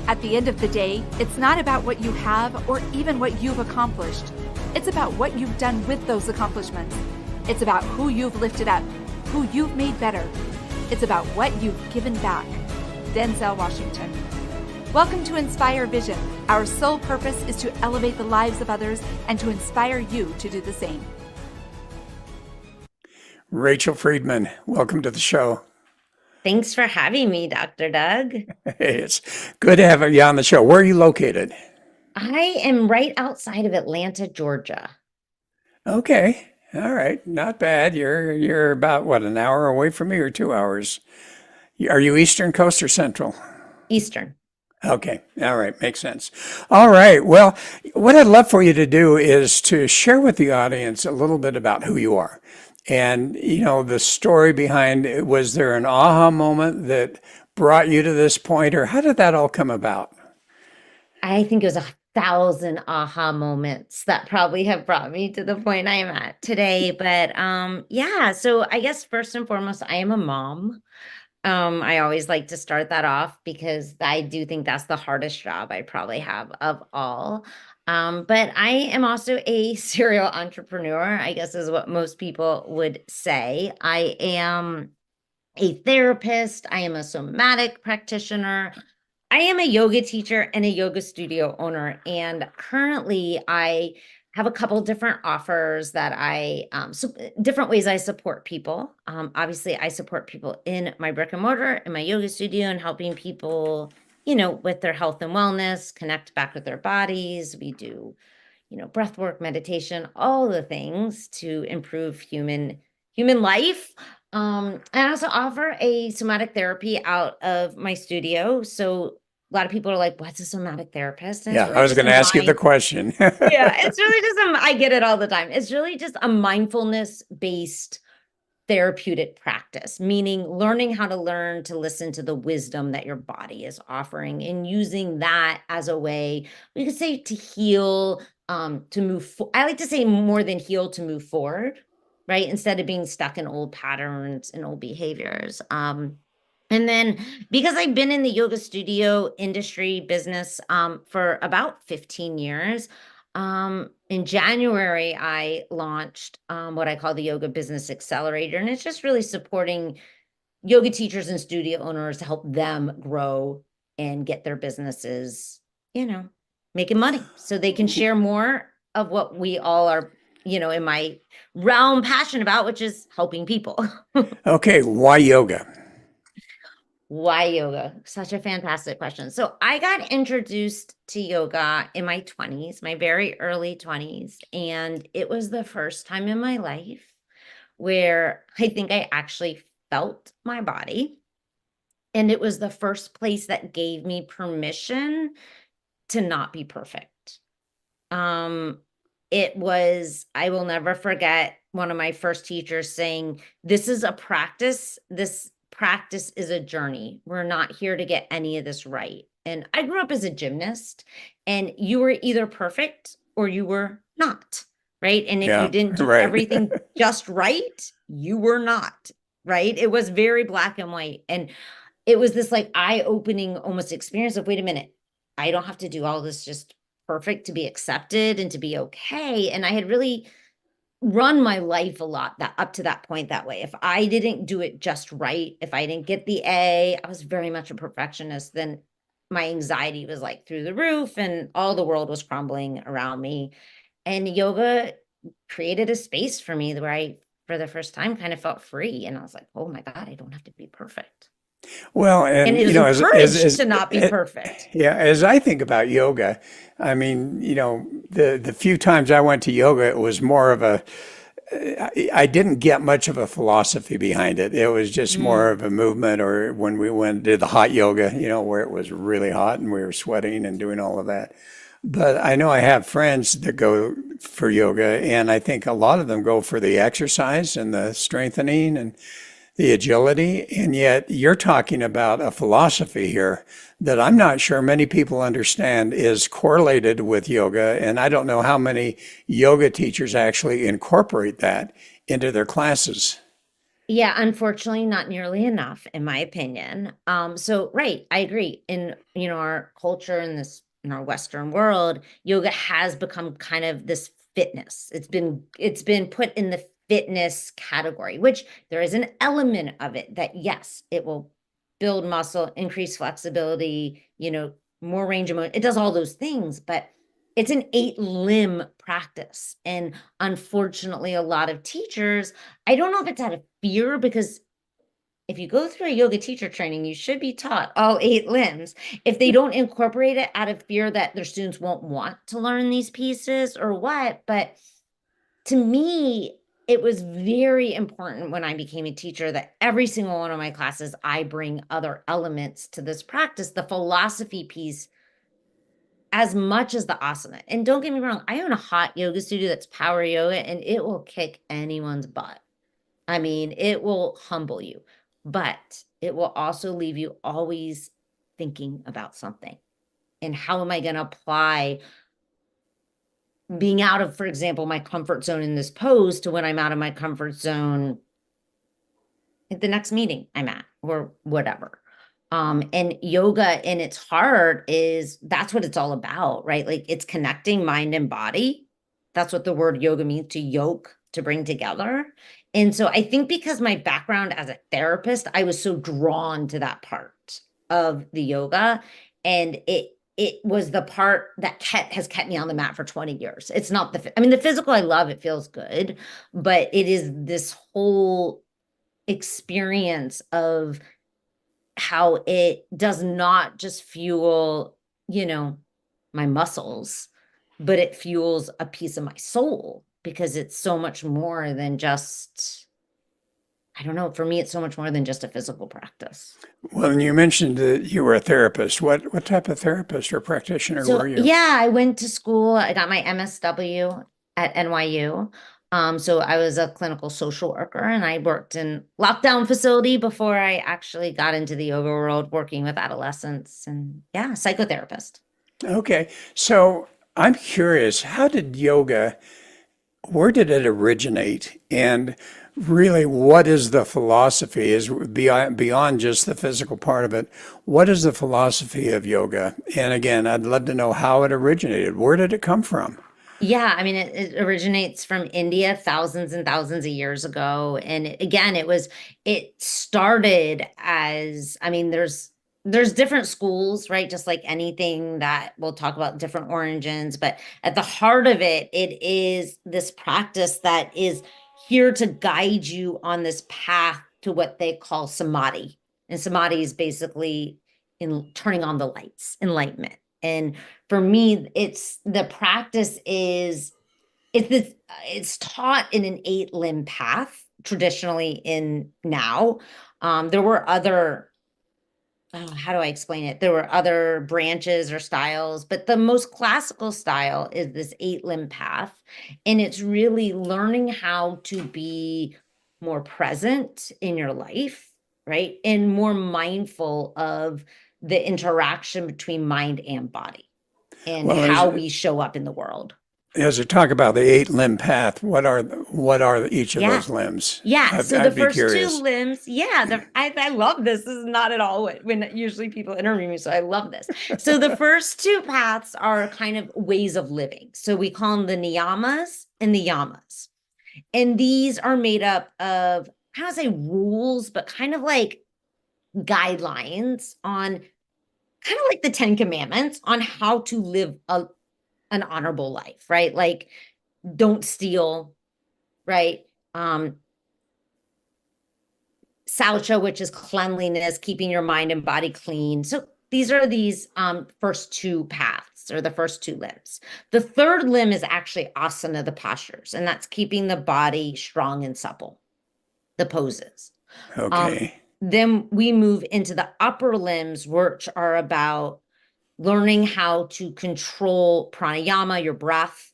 At the end of the day, it's not about what you have or even what you've accomplished. It's about what you've done with those accomplishments. It's about who you've lifted up, who you've made better. It's about what you've given back. Denzel Washington. Welcome to Inspire Vision. Our sole purpose is to elevate the lives of others and to inspire you to do the same. Rachel Friedman, welcome to the show. Thanks for having me, Dr. Doug. Hey, it's good to have you on the show. Where are you located? I am right outside of Atlanta, Georgia. Okay. All right. Not bad. You're about, what, an hour away from me or 2 hours? Are you Eastern Coast or Central? Eastern. Okay. All right. Makes sense. All right. Well, what I'd love for you to do is to share with the audience a little bit about who you are. And, the story behind it. Was there an aha moment that brought you to this point, or how did that all come about? I think it was 1,000 aha moments that probably have brought me to the point I am at today. But yeah, so I guess first and foremost, I am a mom. I always like to start that off because I do think that's the hardest job I probably have of all. But I am also a serial entrepreneur, I guess is what most people would say. I am a therapist. I am a somatic practitioner. I am a yoga teacher and a yoga studio owner. And currently I have a couple different offers that different ways I support people. Obviously I support people in my brick and mortar, in my yoga studio, and helping people, with their health and wellness, connect back with their bodies. We do, breath work, meditation, all the things to improve human life. I also offer a somatic therapy out of my studio. So a lot of people are like, what's a somatic therapist? And Yeah, I was going to ask you the question. yeah, it's really just, I get it all the time. It's really just a mindfulness-based therapeutic practice, meaning learning how to learn to listen to the wisdom that your body is offering and using that as a way, we could say, to heal, to move. I like to say more than heal, to move forward, right? Instead of being stuck in old patterns and old behaviors. And then because I've been in the yoga studio industry business for about 15 years, in January, I launched what I call the Yoga Business Accelerator. And it's just really supporting yoga teachers and studio owners to help them grow and get their businesses, making money so they can share more of what we all are, in my realm, passionate about, which is helping people. Okay, why yoga? Why yoga? Such a fantastic question. So I got introduced to yoga in my 20s, my very early 20s. And it was the first time in my life where I think I actually felt my body. And it was the first place that gave me permission to not be perfect. It was, I will never forget one of my first teachers saying, this is a practice. This practice is a journey. We're not here to get any of this right. And I grew up as a gymnast, and you were either perfect or you were not, right? And if you didn't do everything just right, you were not, right? It was very black and white. And it was this like eye-opening almost experience of, wait a minute, I don't have to do all this just perfect to be accepted and to be okay. And I had really run my life a lot that up to that point that way. If I didn't do it just right, if I didn't get the A, I was very much a perfectionist. Then my anxiety was like through the roof and all the world was crumbling around me. And yoga created a space for me where I, for the first time, kind of felt free. And I was like, oh my God, I don't have to be perfect. Well, and it was encouraged to not be perfect. Yeah, as I think about yoga, I mean, the few times I went to yoga, it was more of I didn't get much of a philosophy behind it. It was just more of a movement, or when we went and did the hot yoga, where it was really hot and we were sweating and doing all of that. But I know I have friends that go for yoga, and I think a lot of them go for the exercise and the strengthening and the agility. And yet you're talking about a philosophy here that I'm not sure many people understand is correlated with yoga. And I don't know how many yoga teachers actually incorporate that into their classes. Yeah, unfortunately, not nearly enough, in my opinion. So right, I agree. In our culture in our Western world, yoga has become kind of this fitness. It's been put in the fitness category, which there is an element of it that yes, it will build muscle, increase flexibility, more range of motion. It does all those things, but it's an 8 limb practice. And unfortunately, a lot of teachers, I don't know if it's out of fear, because if you go through a yoga teacher training, you should be taught all 8 limbs. If they don't incorporate it out of fear that their students won't want to learn these pieces or what, but to me, it was very important when I became a teacher that every single one of my classes, I bring other elements to this practice, the philosophy piece, as much as the asana. And don't get me wrong, I own a hot yoga studio that's power yoga, and it will kick anyone's butt. I mean, it will humble you, but it will also leave you always thinking about something. And how am I going to apply being out of, for example, my comfort zone in this pose to when I'm out of my comfort zone at the next meeting I'm at or whatever. And yoga in its heart that's what it's all about, right? Like it's connecting mind and body. That's what the word yoga means, to yoke, to bring together. And so I think because my background as a therapist, I was so drawn to that part of the yoga. And it was the part that has kept me on the mat for 20 years. It's not the physical I love, it feels good, but it is this whole experience of how it does not just fuel, my muscles, but it fuels a piece of my soul, because it's so much more than just, I don't know, for me, it's so much more than just a physical practice. Well, and you mentioned that you were a therapist. What type of therapist or practitioner were So you? yeah, I went to school. I got my MSW at NYU. So I was a clinical social worker, and I worked in lockdown facility before I actually got into the yoga world, working with adolescents, and yeah, psychotherapist. Okay, so I'm curious, where did it originate? And really, what is the philosophy? Is beyond just the physical part of it, what is the philosophy of yoga? And again, I'd love to know how it originated. Where did it come from? Yeah, it originates from India thousands and thousands of years ago. And again, it started as, there's different schools, right? Just like anything that we'll talk about, different origins, but at the heart of it, it is this practice that is here to guide you on this path to what they call samadhi. And samadhi is basically in turning on the lights, enlightenment. And for me, it's the practice is it's taught in an 8 limb path traditionally in now. There were other, how do I explain it? There were other branches or styles, but the most classical style is this 8 limb path. And it's really learning how to be more present in your life, right? And more mindful of the interaction between mind and body and Well, how we show up in the world. as we talk about the 8 limb path, what are each of Yeah. those limbs? Yeah. I'd, So the I'd be first two curious. limbs, yeah, I love this. This is not at all when usually people interview me. So I love this. So the first two paths are kind of ways of living. So we call them the niyamas and the yamas. And these are made up of, I don't say rules, but kind of like guidelines on kind of like the 10 Commandments on how to live an honorable life, right? Like don't steal, right? Saucha, which is cleanliness, keeping your mind and body clean. So these first two paths, or the first two limbs. The third limb is actually asana, the postures, and that's keeping the body strong and supple, the poses. Um, Okay. then we move into the upper limbs, which are about learning how to control pranayama, your breath.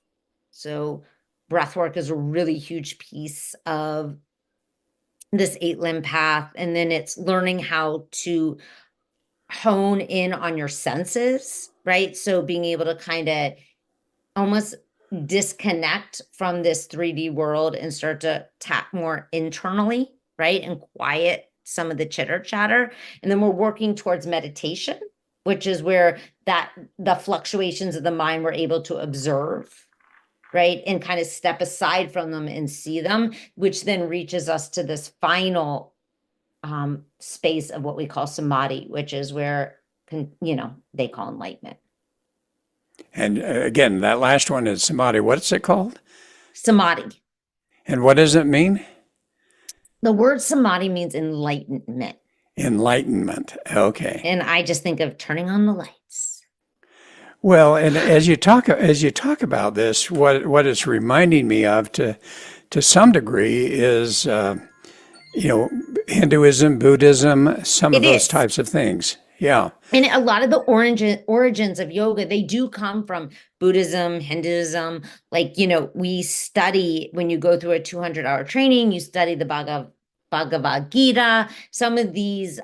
So breath work is a really huge piece of this 8 limb path. And then it's learning how to hone in on your senses, right? So being able to kind of almost disconnect from this 3D world and start to tap more internally, right? And quiet some of the chitter chatter. And then we're working towards meditation, which is where the fluctuations of the mind we're able to observe, right? And kind of step aside from them and see them, which then reaches us to this final space of what we call samadhi, which is where, they call enlightenment. And again, that last one is samadhi. What's it called? Samadhi. And what does it mean? The word samadhi means enlightenment. Enlightenment. Okay. And I just think of turning on the lights. Well, and as you talk about this, what it's reminding me of to some degree is Hinduism, Buddhism, some of those types of things. Yeah. And a lot of the origins of yoga, they do come from Buddhism, Hinduism. Like, we study, when you go through a 200-hour training, you study the Bhagavad Gita, some of these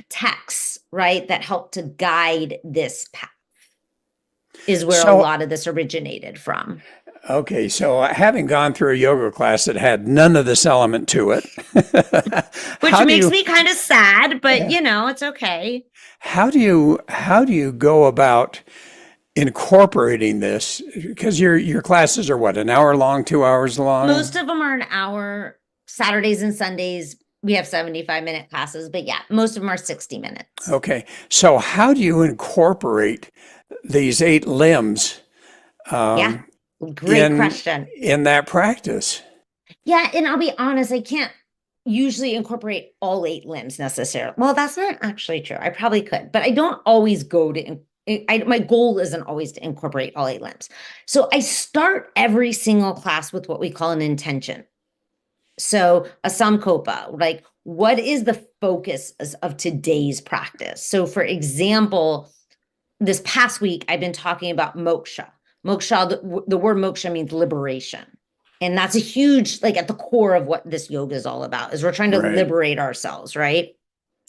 texts, right, that help to guide this path is where a lot of this originated from. Okay, so having gone through a yoga class that had none of this element to it, which makes me kind of sad, but it's okay. How do you go about incorporating this? Because your classes are what, an hour long, 2 hours long? Most of them are an hour. Saturdays and Sundays, we have 75-minute classes, but yeah, most of them are 60 minutes. Okay, so how do you incorporate these 8 limbs? Great question. In that practice. Yeah, and I'll be honest, I can't usually incorporate all 8 limbs necessarily. Well, that's not actually true. I probably could, but I don't always go to, my goal isn't always to incorporate all 8 limbs. So I start every single class with what we call an intention. So a samkopa, like what is the focus of today's practice? So for example, this past week, I've been talking about moksha. Moksha, the word moksha means liberation. And that's a huge, like at the core of what this yoga is all about, is we're trying to liberate ourselves, right?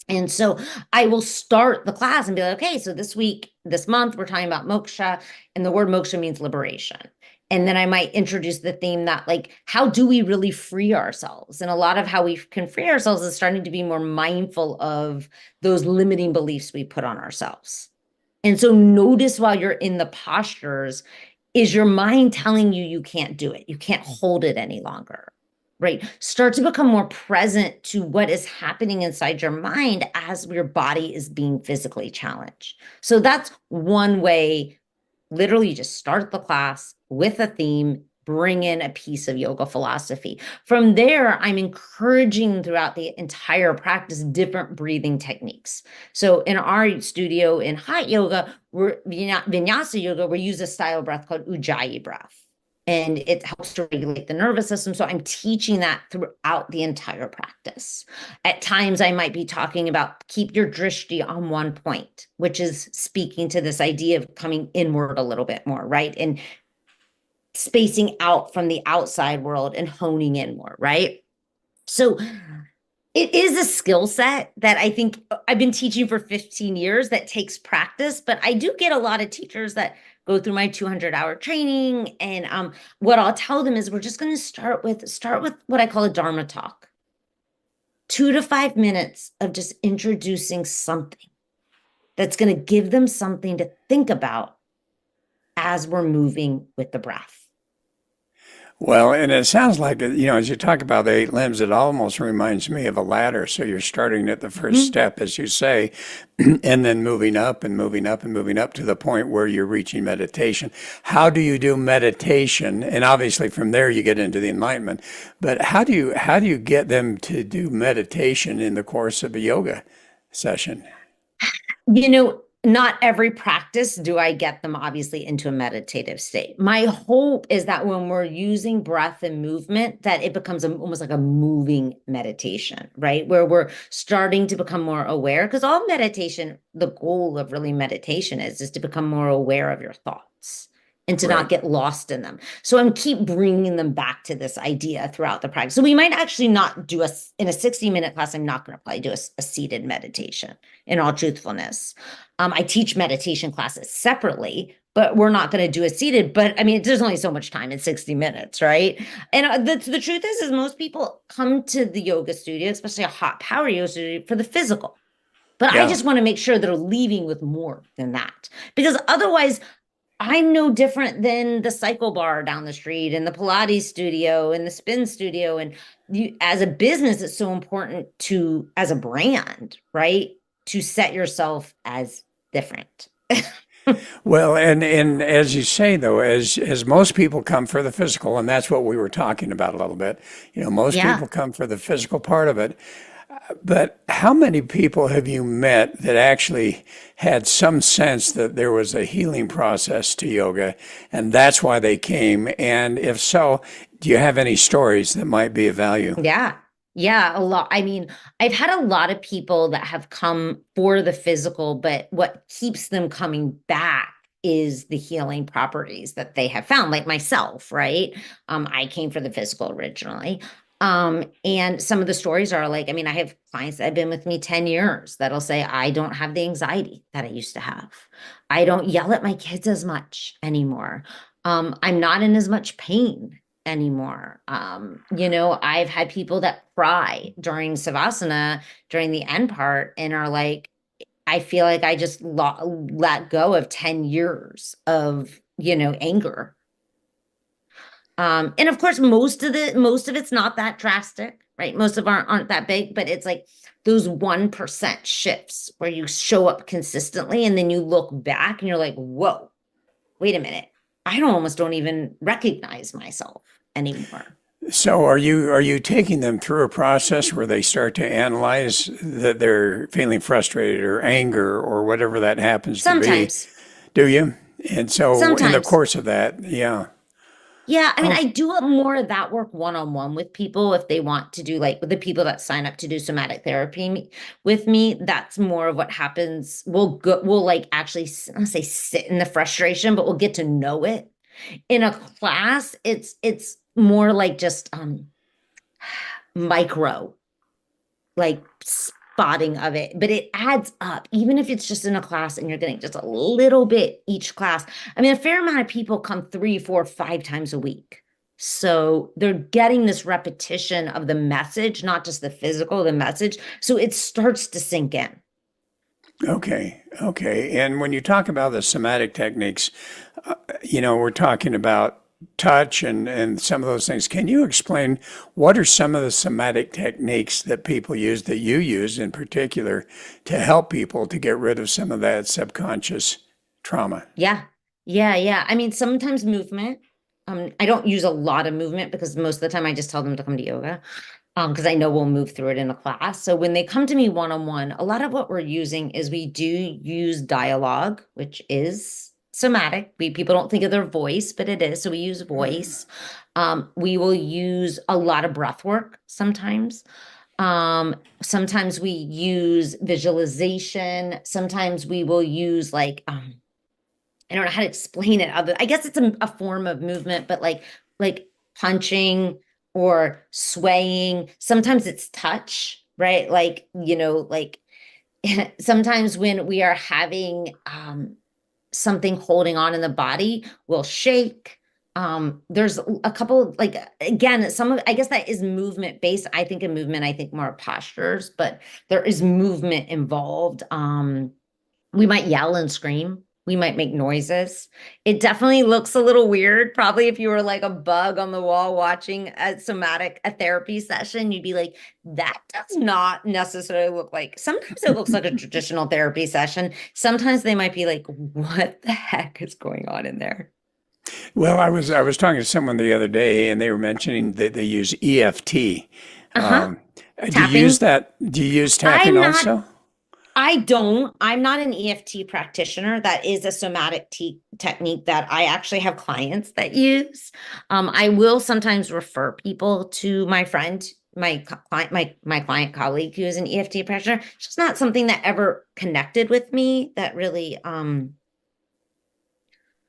And so I will start the class and be like, okay, so this month, we're talking about moksha, and the word moksha means liberation. And then I might introduce the theme that, like, how do we really free ourselves? And a lot of how we can free ourselves is starting to be more mindful of those limiting beliefs we put on ourselves. And so notice while you're in the postures, is your mind telling you can't do it? You can't hold it any longer, right? Start to become more present to what is happening inside your mind as your body is being physically challenged. So that's one way. Literally, you just start the class with a theme, bring in a piece of yoga philosophy. From there, I'm encouraging throughout the entire practice different breathing techniques. So in our studio in hot yoga, vinyasa yoga, we use a style of breath called ujjayi breath. And it helps to regulate the nervous system. So I'm teaching that throughout the entire practice. At times, I might be talking about keep your drishti on one point, which is speaking to this idea of coming inward a little bit more, right? And spacing out from the outside world and honing in more, right? So it is a skill set that I think I've been teaching for 15 years that takes practice, but I do get a lot of teachers that go through my 200-hour training. And what I'll tell them is we're just going to start with what I call a Dharma talk. 2 to 5 minutes of just introducing something that's going to give them something to think about as we're moving with the breath. Well, and it sounds like, as you talk about the 8 limbs, it almost reminds me of a ladder. So you're starting at the first step, as you say, and then moving up and moving up and moving up to the point where you're reaching meditation. How do you do meditation? And obviously from there you get into the enlightenment. But how do you get them to do meditation in the course of a yoga session? Not every practice do I get them obviously into a meditative state. My hope is that when we're using breath and movement, that it becomes almost like a moving meditation, right? Where we're starting to become more aware, because all meditation, the goal of really meditation is to become more aware of your thoughts and to not Right. get lost in them. So I'm keep bringing them back to this idea throughout the practice. So we might actually not do in a 60-minute class. I'm not going to probably do a seated meditation in all truthfulness. I teach meditation classes separately, but we're not going to do a seated. But I mean, there's only so much time in 60 minutes, right? And the truth is most people come to the yoga studio, especially a hot power yoga studio, for the physical. But I Yeah. just want to make sure they're leaving with more than that. Because otherwise, I'm no different than the cycle bar down the street and the Pilates studio and the spin studio. And you, as a business, it's so important to, as a brand, right, to set yourself as different. Well, and as you say though, as most people come for the physical, and that's what we were talking about a little bit. Most Yeah. people come for the physical part of it. But how many people have you met that actually had some sense that there was a healing process to yoga, and that's why they came? And if so, do you have any stories that might be of value? Yeah. Yeah, a lot. I mean, I've had a lot of people that have come for the physical, but what keeps them coming back is the healing properties that they have found, like myself, right? I came for the physical originally. And some of the stories are like, I mean, I have clients that have been with me 10 years that'll say, I don't have the anxiety that I used to have. I don't yell at my kids as much anymore. I'm not in as much pain anymore. I've had people that cry during Savasana during the end part and are like, I feel like I just let go of 10 years of, anger. And of course, most of it's not that drastic, right? Most of aren't that big, but it's like those 1% shifts where you show up consistently and then you look back and you're like, whoa, wait a minute. I almost don't even recognize myself anymore. So are you taking them through a process where they start to analyze that they're feeling frustrated or anger or whatever that happens to be? Sometimes, Do you? And so in the sometimes. course of that, yeah. Yeah, I mean, Oh, I do more of that work one-on-one with people if they want to do like with the people that sign up to do somatic therapy with me. That's more of what happens. We'll like actually, I don't say sit in the frustration, but we'll get to know it. In a class, it's more like just micro like spotting of it, but it adds up, even if it's just in a class and you're getting just a little bit each class. I mean, a fair amount of people come 3, 4, 5 times a week. So they're getting this repetition of the message, not just the physical, the message. So it starts to sink in. okay. Okay. And when you talk about the somatic techniques, we're talking about touch and some of those things. Can you explain what are some of the somatic techniques that people use, that you use in particular, to help people to get rid of some of that subconscious trauma? Yeah. Yeah. Yeah. I mean, sometimes movement. I don't use a lot of movement because most of the time I just tell them to come to yoga. Because I know we'll move through it in a class. So when they come to me one-on-one, a lot of what we're using is we do use dialogue, which is somatic. People don't think of their voice, but it is. So we use voice. We will use a lot of breath work sometimes. Sometimes we use visualization. Sometimes we will use like I don't know how to explain it. I guess it's a form of movement, but like punching or swaying. Sometimes it's touch, right? Like, like sometimes when we are having something holding on in the body, we'll shake. There's a couple, like again, some of I guess that is movement based. I think in movement, I think more postures, but there is movement involved. We might yell and scream. We might make noises. It definitely looks a little weird. Probably if you were like a bug on the wall watching a therapy session, you'd be like, that does not necessarily look like, sometimes it looks like a traditional therapy session. Sometimes they might be like, what the heck is going on in there? Well, I was talking to someone the other day, and they were mentioning that they use EFT. Uh-huh. Do you use Tapping. that? Do you use tapping I'm not also? I'm not an EFT practitioner. That is a somatic technique that I actually have clients that use. I will sometimes refer people to my friend, client, my client colleague who is an EFT practitioner. It's just not something that ever connected with me that really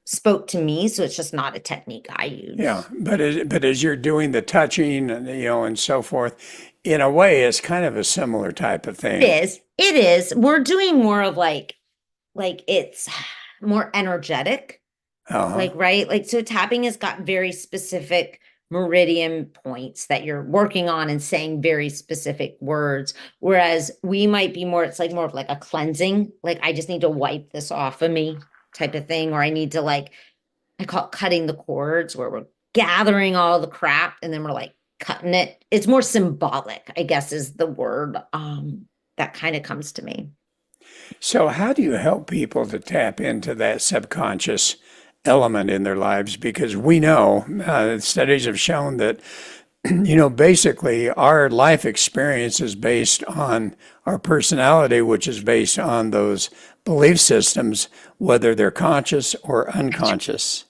spoke to me. So it's just not a technique I Yeah, use. but as you're doing the touching and and so forth, in a way, it's kind of a similar type of It thing. is. It is. We're doing more of like it's more energetic. Uh-huh. Like, right? Like, so tapping has got very specific meridian points that you're working on and saying very specific words. Whereas we might be more, it's like more of like a cleansing. Like, I just need to wipe this off of me type of thing. Or I need to like, I call it cutting the cords where we're gathering all the crap and then we're like cutting it. It's more symbolic, I guess, is the word that kind of comes to me. So, how do you help people to tap into that subconscious element in their lives? Because we know studies have shown that, basically our life experience is based on our personality, which is based on those belief systems, whether they're conscious or unconscious.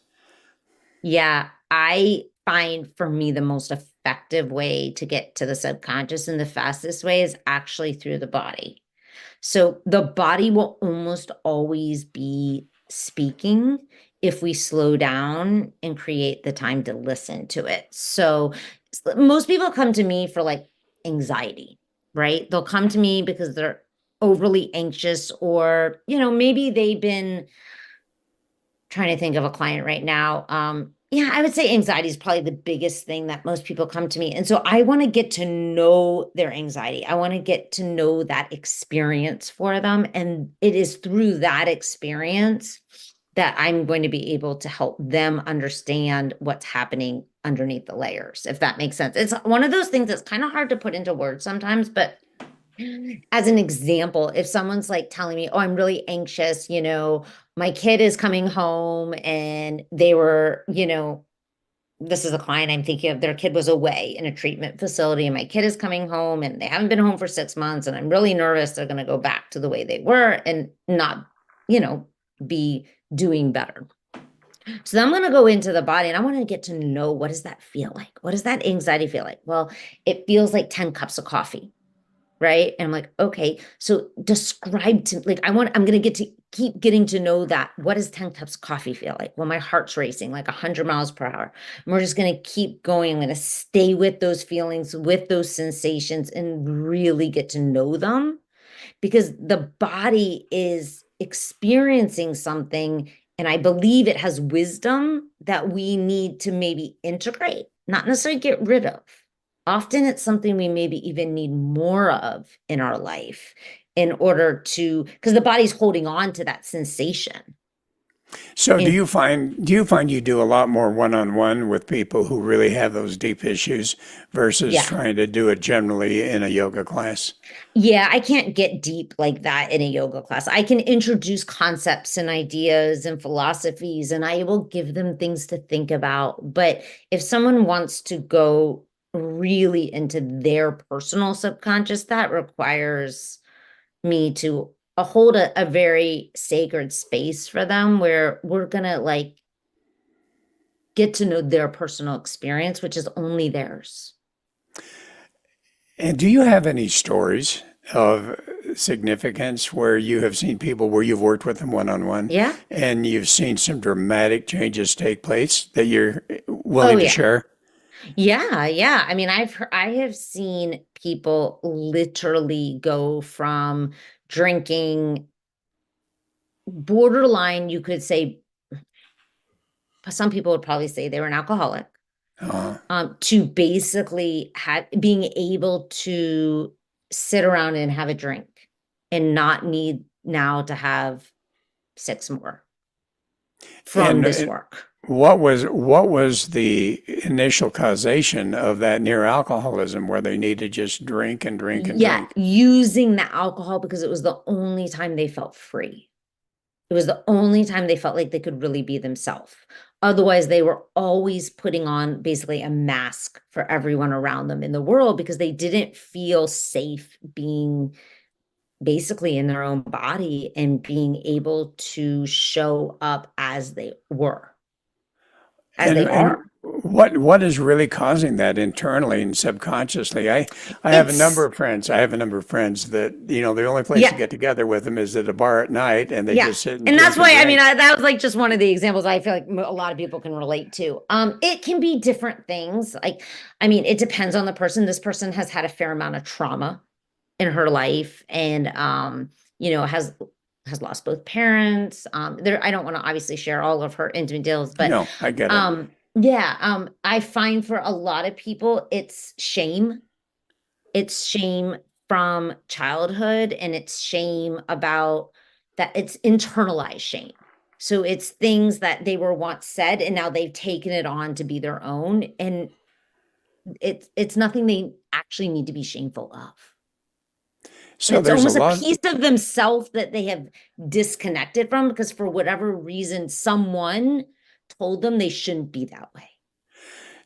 Yeah, I find for me the most effective way to get to the subconscious and the fastest way is actually through the body. So the body will almost always be speaking if we slow down and create the time to listen to it. So most people come to me for like anxiety, right? They'll come to me because they're overly anxious or, maybe they've been trying to think of a client right now. Yeah, I would say anxiety is probably the biggest thing that most people come to me. And so I want to get to know their anxiety. I want to get to know that experience for them. And it is through that experience that I'm going to be able to help them understand what's happening underneath the layers, if that makes sense. It's one of those things that's kind of hard to put into words sometimes, but as an example, if someone's like telling me, oh, I'm really anxious, my kid is coming home and they were, this is a client I'm thinking of, their kid was away in a treatment facility and my kid is coming home and they haven't been home for 6 months and I'm really nervous they're going to go back to the way they were and not, you know, be doing better. So I'm going to go into the body and I want to get to know, what does that feel like? What does that anxiety feel like? Well, it feels like 10 cups of coffee. Right. And I'm like, okay, so describe to like, I'm going to get to keep getting to know that. What does 10 cups of coffee feel like? Well, my heart's racing like 100 miles per hour. And we're just going to keep going. I'm going to stay with those feelings, with those sensations, and really get to know them because the body is experiencing something. And I believe it has wisdom that we need to maybe integrate, not necessarily get rid of. Often it's something we maybe even need more of in our life in order to, because the body's holding on to that sensation. So do And you do a lot more one-on-one with people who really have those deep issues versus yeah, trying to do it generally in a yoga class? yeah, I can't get deep like that in a yoga class. I can introduce concepts and ideas and philosophies, and I will give them things to think about. But if someone wants to go really into their personal subconscious, that requires me to hold a very sacred space for them where we're gonna like get to know their personal experience, which is only theirs. And do you have any stories of significance where you have seen people where you've worked with them one-on-one Yeah. and you've seen some dramatic changes take place that you're Oh willing to yeah. share? Yeah, yeah. I mean, I have seen people literally go from drinking borderline, you could say, some people would probably say they were an alcoholic, Uh, to basically being able to sit around and have a drink and not need now to have six more from and this work. what was the initial causation of that near alcoholism where they need to just drink and drink and Yeah, drink? using the alcohol because it was the only time they felt free. It was the only time they felt like they could really be themselves. Otherwise, they were always putting on basically a mask for everyone around them in the world because they didn't feel safe being basically in their own body and being able to show up as they were, as And they and are. What is really causing that internally and subconsciously? I have a number It's, of friends. I have a number of friends that, the only place to yeah, get together with them is at a bar at night, and they yeah. just sit and And that's drink and why, I mean, drink. that was like just one of the examples I feel like a lot of people can relate to. It can be different things. Like, I mean, it depends on the person. This person has had a fair amount of trauma in her life and, has lost both parents. I don't want to obviously share all of her intimate deals, but, No, I get it. yeah, I find for a lot of people, it's shame. It's shame from childhood and it's shame about that it's internalized shame. So it's things that they were once said and now they've taken it on to be their own. And it's nothing they actually need to be shameful of. So It's there's a almost a lot. piece of themselves that they have disconnected from because for whatever reason, someone told them they shouldn't be that way.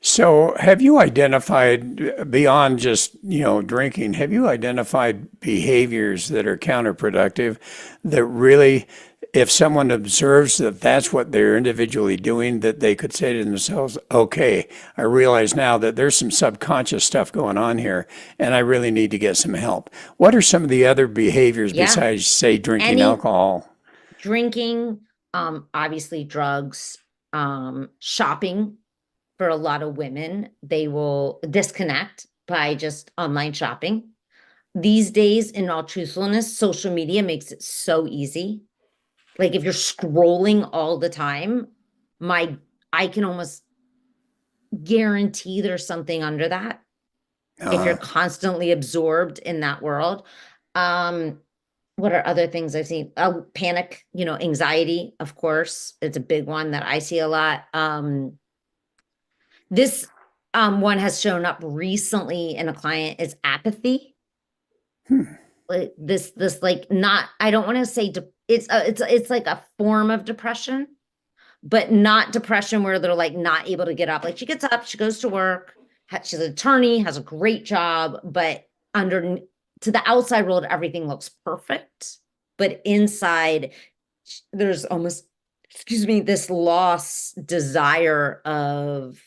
So have you identified beyond just, drinking, have you identified behaviors that are counterproductive that really, if someone observes that that's what they're individually doing, that they could say to themselves, okay, I realize now that there's some subconscious stuff going on here and I really need to get some help. What are some of the other behaviors Yeah. besides, say, drinking Any alcohol? drinking, obviously drugs, shopping for a lot of women, they will disconnect by just online shopping. These days, in all truthfulness, social media makes it so easy. Like if you're scrolling all the time, my I can almost guarantee there's something under that if you're Uh, constantly absorbed in that world. Um, what are other things I've seen? Panic, anxiety, of course. It's a big one that I see a lot. This one has shown up recently in a client is apathy. Like this like not I don't want to say it's like a form of depression, but not depression where they're like not able to get up. Like she gets up, she goes to work, she's an attorney, has a great job, but under to the outside world everything looks perfect, but inside there's almost, excuse me, this lost desire of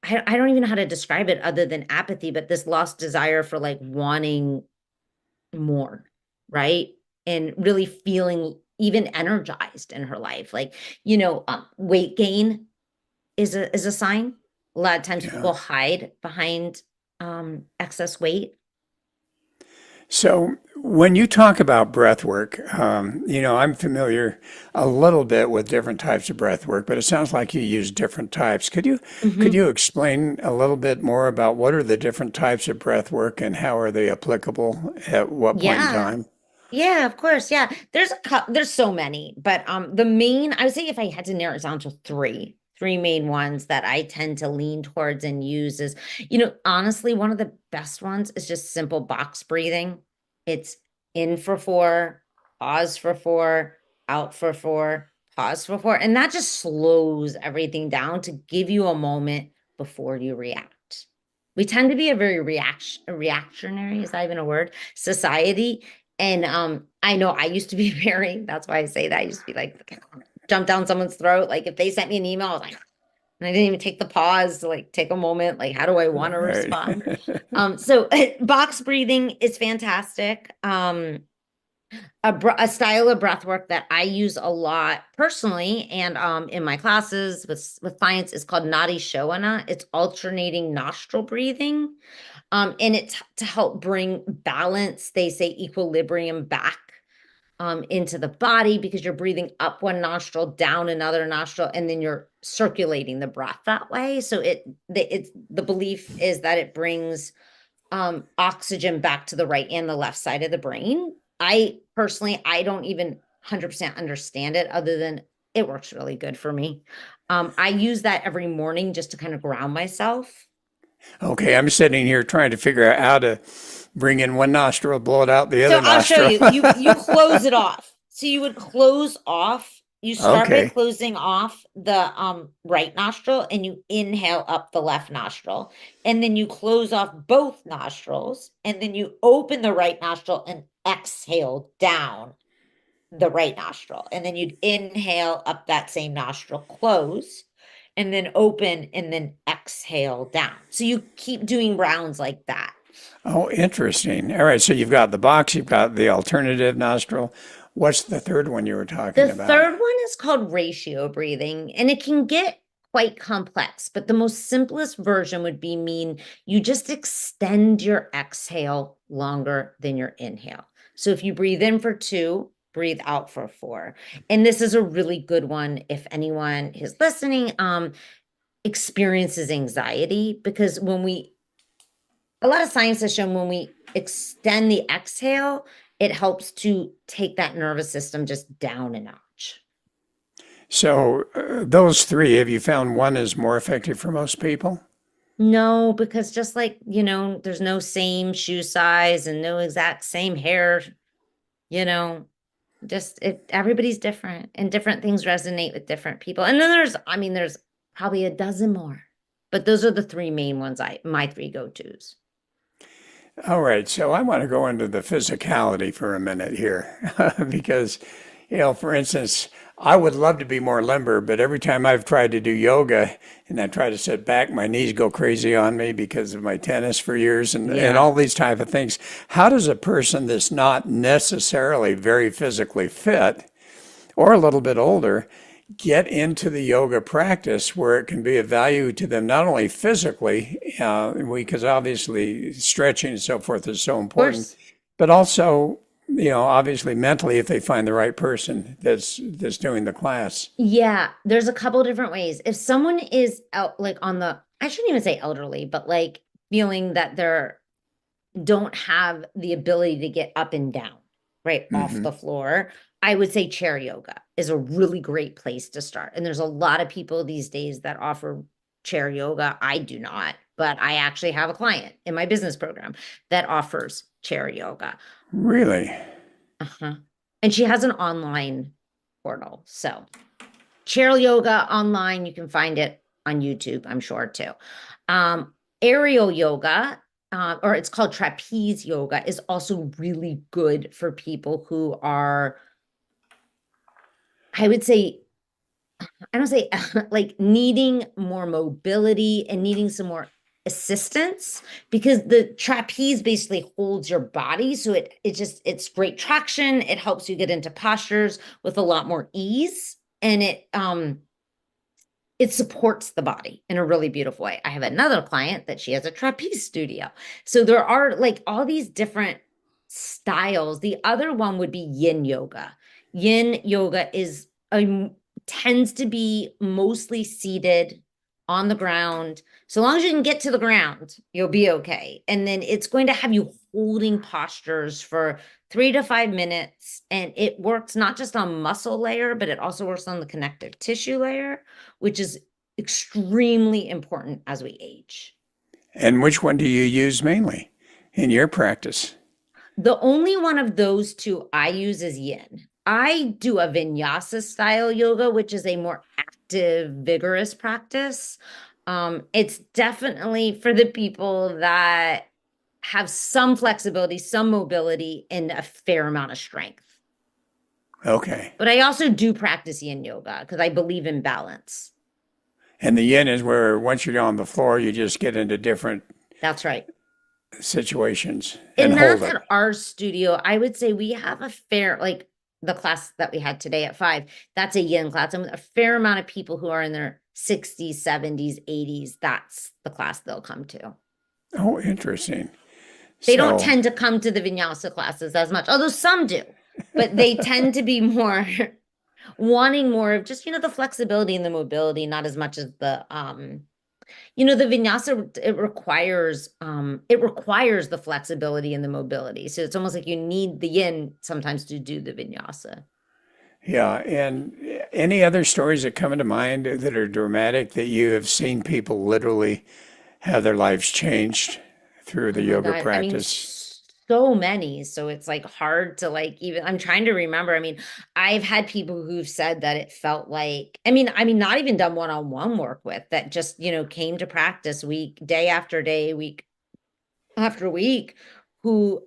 I don't even know how to describe it other than apathy, but this lost desire for like wanting more, right? And really feeling even energized in her life. Like, weight gain is a sign. A lot of times yeah. people hide behind excess weight. So when you talk about breath work, I'm familiar a little bit with different types of breath work, but it sounds like you use different types. Could Mhm. you explain a little bit more about what are the different types of breath work and how are they applicable at what point in Yeah. time? Yeah, of course. Yeah. There's so many, but the main, I would say if I had to narrow it down to three main ones that I tend to lean towards and use is, honestly, one of the best ones is just simple box breathing. It's in for 4, pause for 4, out for 4, pause for 4, and that just slows everything down to give you a moment before you react. We tend to be a very reactionary, is that even a word? Society, and I know I used to be very, that's why I say that. I used to be like jump down someone's throat. Like if they sent me an email, I was like, and I didn't even take the pause to like take a moment. Like, how do I want to Right. respond? So box breathing is fantastic. A style of breath work that I use a lot personally and in my classes with clients is called Nadi Shoana. It's alternating nostril breathing. And it's to help bring balance, they say equilibrium back into the body because you're breathing up one nostril, down another nostril, and then you're circulating the breath that way. So the belief is that it brings oxygen back to the right and the left side of the brain. I personally, I don't even 100% understand it other than it works really good for me. I use that every morning just to kind of ground myself. Okay, I'm sitting here trying to figure out how to bring in one nostril, blow it out the So other I'll show nostril. you. You close it off. So you would close off. You start by Okay. closing off the right nostril and you inhale up the left nostril. And then you close off both nostrils and then you open the right nostril and exhale down the right nostril. And then you'd inhale up that same nostril, close. and then open and then exhale down. So you keep doing rounds like that. Oh, interesting. All right. So you've got the box, you've got the alternative nostril. What's the third one you were The talking about? third one is called ratio breathing, and it can get quite complex, but the most simplest version would be mean you just extend your exhale longer than your inhale. So if you breathe in for 2, breathe out for 4. And this is a really good one if anyone is listening experiences anxiety, because a lot of science has shown when we extend the exhale, it helps to take that nervous system just down a notch. So those three, have you found one is more effective for most people? No, because just like, there's no same shoe size and no exact same hair, you know, everybody's different and different things resonate with different people. And then there's probably a dozen more, but those are the three main ones my three go-tos. All right, so I want to go into the physicality for a minute here because, for instance, I would love to be more limber, but every time I've tried to do yoga and I try to sit back, my knees go crazy on me because of my tennis for years and Yeah. all these type of things. How does a person that's not necessarily very physically fit or a little bit older get into the yoga practice where it can be of value to them, not only physically, because obviously stretching and so forth is so Of important, course. but also, obviously mentally if they find the right person that's doing the class. Yeah, there's a couple different ways. If someone is out like I shouldn't even say elderly, but like feeling that they're don't have the ability to get up and down, right, off Hmm. the floor, I would say chair yoga is a really great place to start. And there's a lot of people these days that offer chair yoga. I do not, but I actually have a client in my business program that offers chair yoga. Really? Uh-huh. And she has an online portal. So chair yoga online, you can find it on YouTube, I'm sure too. Aerial yoga, or it's called trapeze yoga, is also really good for people who are, I would say, I don't say like needing more mobility and needing some more assistance, because the trapeze basically holds your body. So it's great traction. It helps you get into postures with a lot more ease. And it supports the body in a really beautiful way. I have another client that she has a trapeze studio. So there are like all these different styles. The other one would be yin yoga. Yin yoga tends to be mostly seated on the ground. So long as you can get to the ground, you'll be okay. And then it's going to have you holding postures for 3 to 5 minutes. And it works not just on muscle layer, but it also works on the connective tissue layer, which is extremely important as we age. And which one do you use mainly in your practice? The only one of those two I use is yin. I do a vinyasa style yoga, which is a more active, vigorous practice. It's definitely for the people that have some flexibility, some mobility, and a fair amount of strength. Okay. But I also do practice yin yoga because I believe in balance. And the yin is where once you're on the floor, you just get into different That's right. situations and And hold that's it. at our studio. I would say we have a fair, like the class that we had today at 5, that's a yin class. And a fair amount of people who are in their 60s, 70s, 80s, that's the class they'll come to. Oh, interesting. They don't So, tend to come to the vinyasa classes as much, although some do, but they tend to be more wanting more of just, the flexibility and the mobility, not as much as the vinyasa, it requires the flexibility and the mobility. So it's almost like you need the yin sometimes to do the vinyasa. yeah. And any other stories that come to mind that are dramatic that you have seen people literally have their lives changed through the Oh my yoga God. I mean, practice? so many. So it's like hard to like even I'm trying to remember. I mean, I've had people who've said that it felt like, I mean, not even done one-on-one work with that just, came to practice day after day, week after week, who,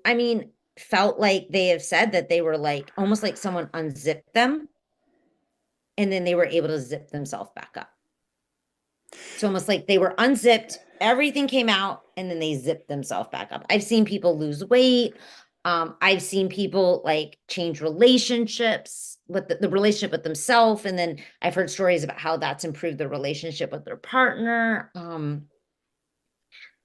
felt like they have said that they were like almost like someone unzipped them and then they were able to zip themselves back up. It's almost like they were unzipped, everything came out, and then they zipped themselves back up. I've seen people lose weight. I've seen people like change relationships with the relationship with themselves. And then I've heard stories about how that's improved the relationship with their partner.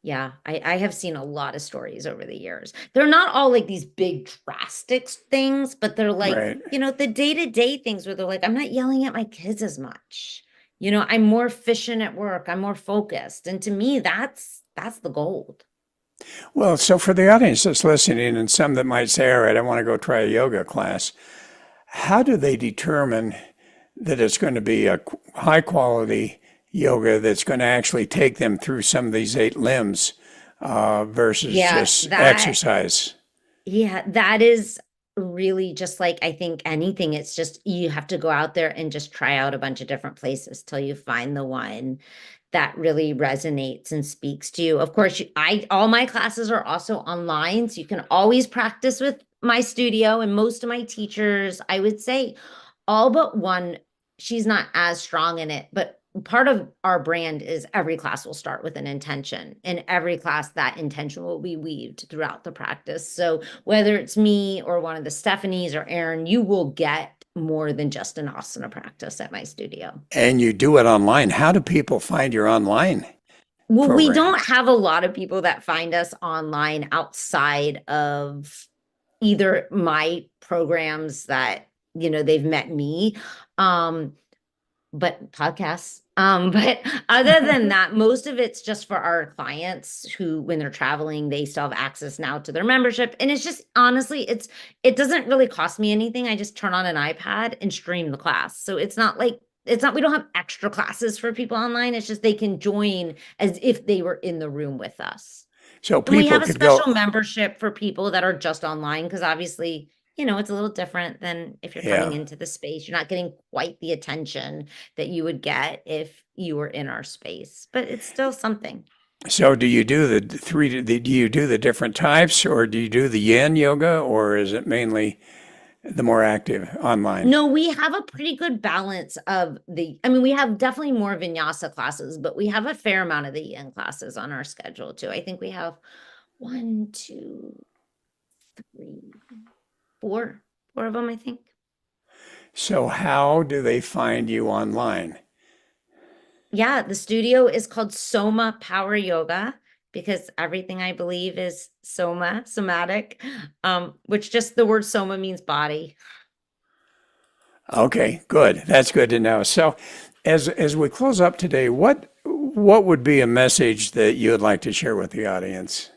Yeah, I have seen a lot of stories over the years. They're not all like these big drastic things, but they're like, Right. the day-to-day things where they're like, I'm not yelling at my kids as much. I'm more efficient at work. I'm more focused. And to me, that's the gold. Well, so for the audience that's listening and some that might say, all right, I want to go try a yoga class, how do they determine that it's going to be a high quality yoga that's going to actually take them through some of these 8 limbs versus Yeah, just exercise? that is really just like I think anything. It's just you have to go out there and just try out a bunch of different places till you find the one that really resonates and speaks to you. Of course, all my classes are also online, so you can always practice with my studio, and most of my teachers, I would say all but one, she's not as strong in it, but part of our brand is every class will start with an intention, and every class that intention will be weaved throughout the practice. So whether it's me or one of the Stephanies or Aaron, you will get more than just an asana practice at my studio. And you do it online. How do people find your online Well, we program? don't have a lot of people that find us online outside of either my programs that, they've met me, but podcasts. But other than that, most of it's just for our clients who, when they're traveling, they still have access now to their membership. And it's just, honestly, it doesn't really cost me anything. I just turn on an iPad and stream the class. So we don't have extra classes for people online. It's just they can join as if they were in the room with us. So And we people have a could go. special membership for people that are just online because obviously, it's a little different than if you're coming Yeah. into the space. You're not getting quite the attention that you would get if you were in our space, but it's still something. So do you do the three? Do you do the different types, or do you do the yin yoga, or is it mainly the more active online? No, we have a pretty good balance we have definitely more vinyasa classes, but we have a fair amount of the yin classes on our schedule too. I think we have 1, 2, 3, 4 of them, I think. So how do they find you online? Yeah, the studio is called Soma Power Yoga because everything I believe is somatic, which just the word soma means body. Okay, good. That's good to know. So as we close up today, what would be a message that you would like to share with the audience?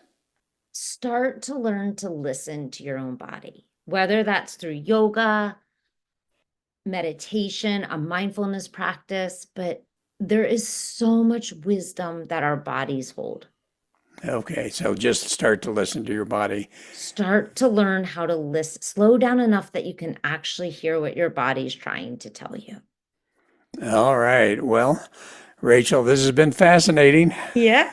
Start to learn to listen to your own body, whether that's through yoga, meditation, a mindfulness practice, but there is so much wisdom that our bodies hold. Okay, so just start to listen to your body. Start to learn how to listen, slow down enough that you can actually hear what your body's trying to tell you. All right. Well, Rachel, this has been fascinating. Yeah.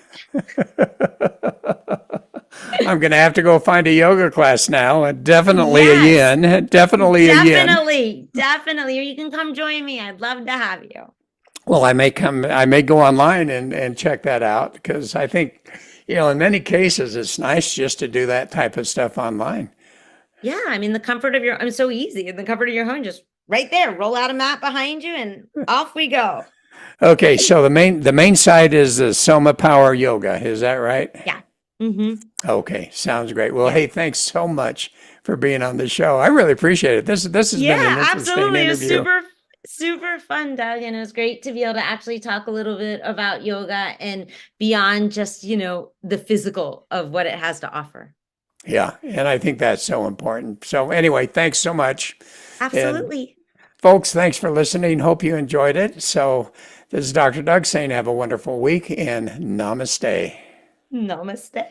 I'm going to have to go find a yoga class now. And definitely a Yes. yin. Definitely a yin. Definitely. Or you can come join me. I'd love to have you. Well, I may go online and check that out because I think, in many cases, it's nice just to do that type of stuff online. Yeah. The comfort of I'm so easy. In the comfort of your home, just right there, roll out a mat behind you and off we go. Okay. So the main site is the Soma Power Yoga. Is that right? Yeah. Mm-hmm. Okay. Sounds great. Well, hey, thanks so much for being on the show. I really appreciate it. This has been an interesting absolutely. interview. It was super fun, Doug. And it was great to be able to actually talk a little bit about yoga and beyond just, the physical of what it has to offer. Yeah. And I think that's so important. So anyway, thanks so much. Absolutely. And folks, thanks for listening. Hope you enjoyed it. So this is Dr. Doug saying have a wonderful week and namaste. Namaste.